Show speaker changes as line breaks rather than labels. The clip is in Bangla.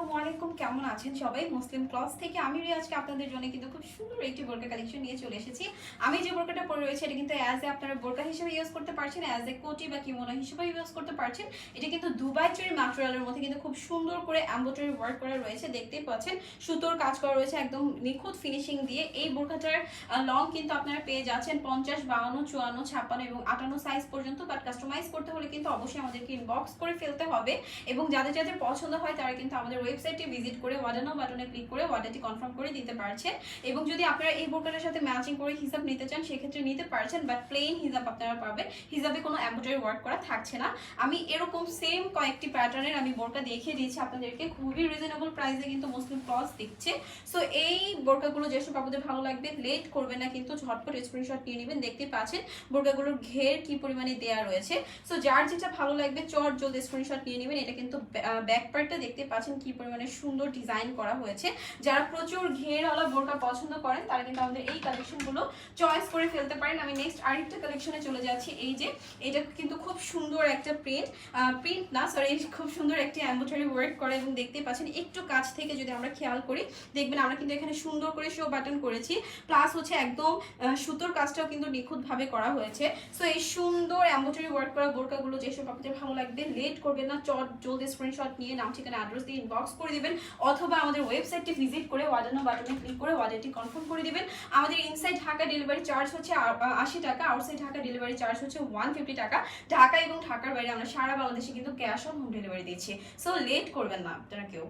আসসালামু আলাইকুম, কেমন আছেন সবাই? মুসলিম ক্লথস থেকে আমি রিয়া আজকে আপনাদের জন্য কিন্তু খুব সুন্দর একটি বোরকা কালেকশন নিয়ে চলে এসেছি। আমি যে বোরকাটা পরে রয়েছে এটা কিন্তু অ্যাজ এ আপনারা বোরকা হিসেবে ইউজ করতে পারছেন, অ্যাজ এ কোটি বা কিমোনো হিসেবে ইউজ করতে পারছেন। এটা কিন্তু দুবাই চেরি ম্যাটেরিয়ালের মধ্যে কিন্তু খুব সুন্দর করে এমব্রয়ডারি ওয়ার্ক করা রয়েছে, দেখতেই পাচ্ছেন সুতোর কাজ করা রয়েছে একদম নিখুঁত ফিনিশিং দিয়ে। এই বোরকাটার লং কিন্তু আপনারা পেয়ে যাচ্ছেন 50, 52, 54, 56 এবং 58 সাইজ পর্যন্ত। বাট কাস্টমাইজ করতে হলে কিন্তু অবশ্যই আমাদেরকে ইনবক্স করে ফেলতে হবে এবং যাদের যাদের পছন্দ হয় তারা কিন্তু আমাদের ওয়েবসাইটে ভিজিট করে অর্ডার নাও বাটনে ক্লিক করে অর্ডারটি কনফার্ম করে দিতে পারছেন। এবং যদি আপনারা এই বোরকাটার সাথে ম্যাচিং করে হিজাব নিতে চান সেক্ষেত্রে নিতে পারছেন, বাট প্লেন হিজাব আপনারা পাবেন, হিজাবে কোনো এমব্রয়ডারি ওয়ার্ক করা থাকছে না। আমি এরকম সেম কয়েকটি প্যাটার্নের আমি বোরকা দেখিয়ে দিয়েছি আপনাদেরকে, খুবই রিজনেবল প্রাইসে কিন্তু মুসলিম ক্লথস দিচ্ছে। সো এই বোরকাগুলো যেসব আপনাদের ভালো লাগবে লেট করবেন না, কিন্তু ঝটপট স্ক্রিনশট নিয়ে নেবেন। দেখতে পাচ্ছেন বোরকাগুলোর ঘের কি পরিমাণে দেওয়া রয়েছে। সো যার যেটা ভালো লাগবে চট জলদি স্ক্রিনশট নিয়ে নেবেন। এটা কিন্তু ব্যাক পার্টটা দেখতে পাচ্ছেন কি পরিমাণে সুন্দর ডিজাইন করা হয়েছে। যারা প্রচুর ঘেরওয়ালা বোরকা পছন্দ করেন তারা কিন্তু আমাদের এই কালেকশনগুলো চয়েস করে ফেলতে পারেন। আমি নেক্সট আরেকটা কালেকশনে চলে যাচ্ছি। এই যে এটা কিন্তু খুব সুন্দর একটা প্রিন্ট না সরি খুব সুন্দর একটি এমব্রয়ডারি ওয়ার্ক করা এবং দেখতে পাচ্ছেন একটু কাছ থেকে যদি আমরা খেয়াল করি দেখবেন আমরা কিন্তু এখানে সুন্দর করে শো বাটন করেছি, প্লাস হচ্ছে একদম সুতোর কাজটাও কিন্তু নিখুঁতভাবে করা হয়েছে। সো এই সুন্দর এমব্রয়ডারি ওয়ার্ক করা বোরকাগুলো যেসব আপনাদের ভালো লাগবে লেট করবেন না, চট জলদি স্ক্রিনশট নিয়ে নাম ঠিকানা অ্যাড্রেস দিয়ে ইনবক্স করে দিবেন অথবা আমাদের ওয়েবসাইটে ভিজিট করে অর্ডার নাও বাটনে ক্লিক করে অর্ডারটি কনফার্ম করে দিবেন। আমাদের ইনসাইড ঢাকা ডেলিভারি চার্জ হচ্ছে 80 টাকা, আউটসাইড ঢাকা ডেলিভারি চার্জ হচ্ছে 150 টাকা। ঢাকা এবং ঢাকার বাইরে আমরা সারা বাংলাদেশে কিন্তু ক্যাশ অন হোম ডেলিভারি দিচ্ছি। সো লেট করবেন না আপনারা কেউ।